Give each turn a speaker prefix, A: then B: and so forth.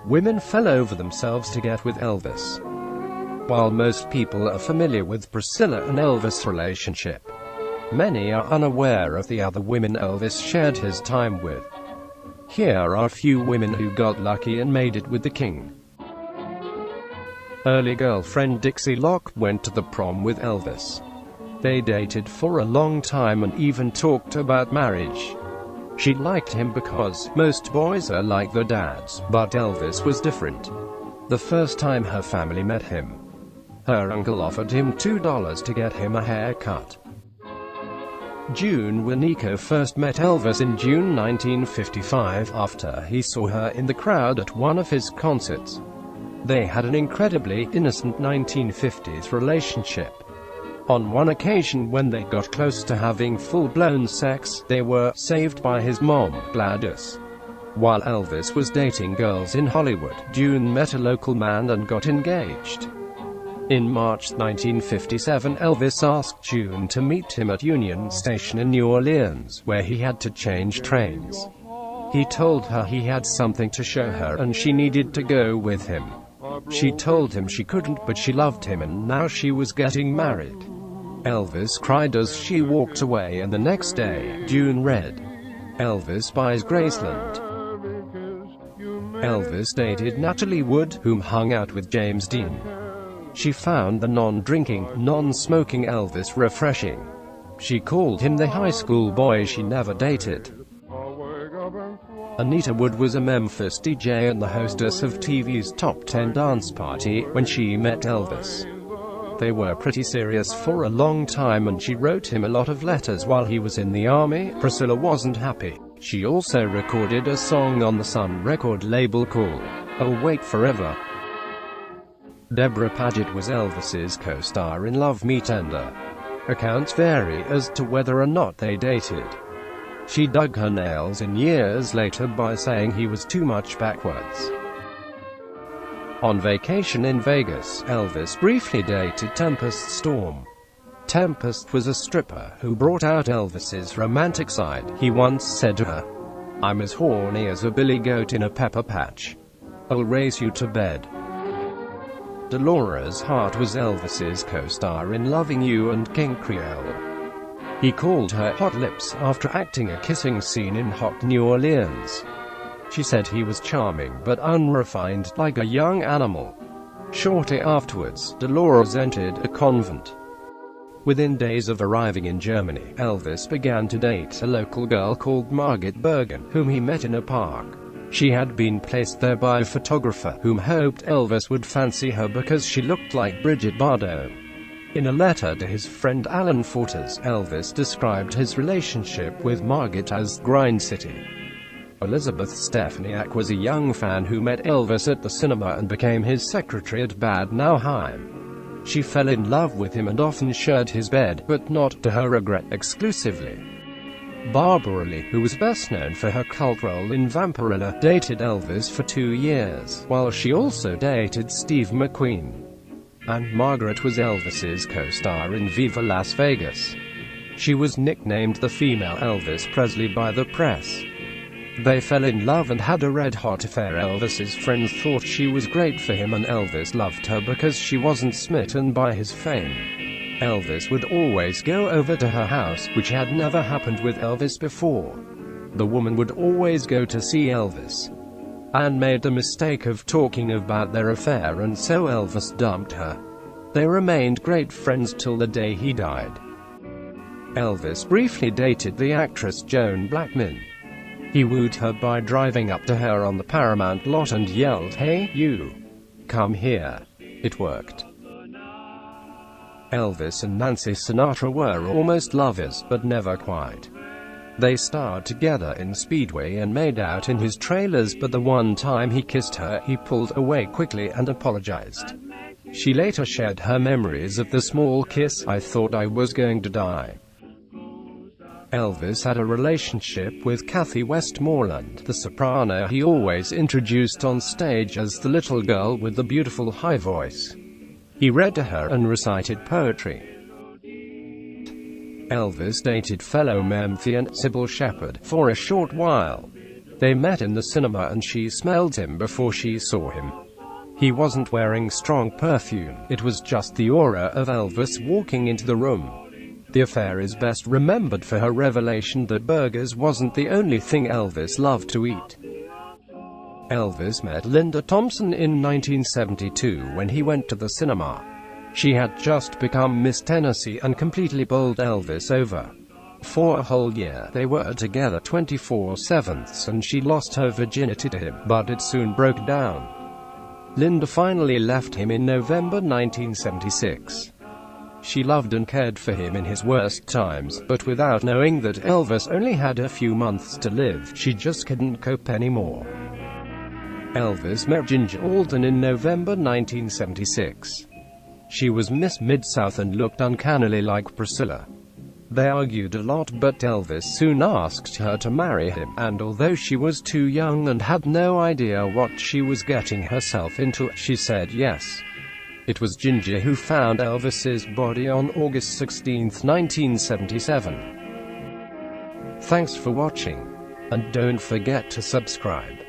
A: Women fell over themselves to get with Elvis. While most people are familiar with Priscilla and Elvis' relationship, many are unaware of the other women Elvis shared his time with. Here are a few women who got lucky and made it with the king. Early girlfriend Dixie Locke went to the prom with Elvis. They dated for a long time and even talked about marriage. She liked him because most boys are like their dads, but Elvis was different. The first time her family met him, her uncle offered him $2 to get him a haircut. June Wienico first met Elvis in June 1955 after he saw her in the crowd at one of his concerts. They had an incredibly innocent 1950s relationship. On one occasion when they got close to having full-blown sex, they were saved by his mom, Gladys. While Elvis was dating girls in Hollywood, June met a local man and got engaged. In March 1957, Elvis asked June to meet him at Union Station in New Orleans, where he had to change trains. He told her he had something to show her and she needed to go with him. She told him she couldn't, but she loved him and now she was getting married. Elvis cried as she walked away, and the next day, June read, "Elvis buys Graceland." Elvis dated Natalie Wood, whom hung out with James Dean. She found the non-drinking, non-smoking Elvis refreshing. She called him the high school boy she never dated. Anita Wood was a Memphis DJ and the hostess of TV's Top 10 Dance Party when she met Elvis. They were pretty serious for a long time and she wrote him a lot of letters while he was in the army. Priscilla wasn't happy. She also recorded a song on the Sun record label called "Awake Forever." Deborah Paget was Elvis's co-star in Love Me Tender. Accounts vary as to whether or not they dated. She dug her nails in years later by saying he was too much backwards. On vacation in Vegas, Elvis briefly dated Tempest Storm. Tempest was a stripper who brought out Elvis's romantic side. He once said to her, "I'm as horny as a billy goat in a pepper patch. I'll race you to bed." Dolores Hart was Elvis's co-star in Loving You and King Creole. He called her Hot Lips after acting a kissing scene in Hot New Orleans. She said he was charming but unrefined, like a young animal. Shortly afterwards, Dolores entered a convent. Within days of arriving in Germany, Elvis began to date a local girl called Margaret Bergen, whom he met in a park. She had been placed there by a photographer, whom hoped Elvis would fancy her because she looked like Brigitte Bardot. In a letter to his friend Alan Fortas, Elvis described his relationship with Margaret as Grind City. Elizabeth Stefaniak was a young fan who met Elvis at the cinema and became his secretary at Bad Nauheim. She fell in love with him and often shared his bed, but not, to her regret, exclusively. Barbara Lee, who was best known for her cult role in Vampirella, dated Elvis for 2 years, while she also dated Steve McQueen. And Margaret was Elvis's co-star in Viva Las Vegas. She was nicknamed the female Elvis Presley by the press. They fell in love and had a red-hot affair. Elvis's friends thought she was great for him and Elvis loved her because she wasn't smitten by his fame. Elvis would always go over to her house, which had never happened with Elvis before. The woman would always go to see Elvis, and made the mistake of talking about their affair, and so Elvis dumped her. They remained great friends till the day he died. Elvis briefly dated the actress Joan Blackman. He wooed her by driving up to her on the Paramount lot and yelled, "Hey, you! Come here." It worked. Elvis and Nancy Sinatra were almost lovers, but never quite. They starred together in Speedway and made out in his trailers, but the one time he kissed her, he pulled away quickly and apologized. She later shared her memories of the small kiss. "I thought I was going to die." Elvis had a relationship with Kathy Westmoreland, the soprano he always introduced on stage as the little girl with the beautiful high voice. He read to her and recited poetry. Elvis dated fellow Memphian Sybil Shepherd for a short while. They met in the cinema and she smelled him before she saw him. He wasn't wearing strong perfume, it was just the aura of Elvis walking into the room. The affair is best remembered for her revelation that burgers wasn't the only thing Elvis loved to eat. Elvis met Linda Thompson in 1972 when he went to the cinema. She had just become Miss Tennessee and completely bowled Elvis over. For a whole year, they were together 24/7, and she lost her virginity to him, but it soon broke down. Linda finally left him in November 1976. She loved and cared for him in his worst times, but without knowing that Elvis only had a few months to live, she just couldn't cope anymore. Elvis met Ginger Alden in November 1976. She was Miss Mid-South and looked uncannily like Priscilla. They argued a lot, but Elvis soon asked her to marry him, and although she was too young and had no idea what she was getting herself into, she said yes. It was Ginger who found Elvis's body on August 16, 1977. Thanks for watching, and don't forget to subscribe.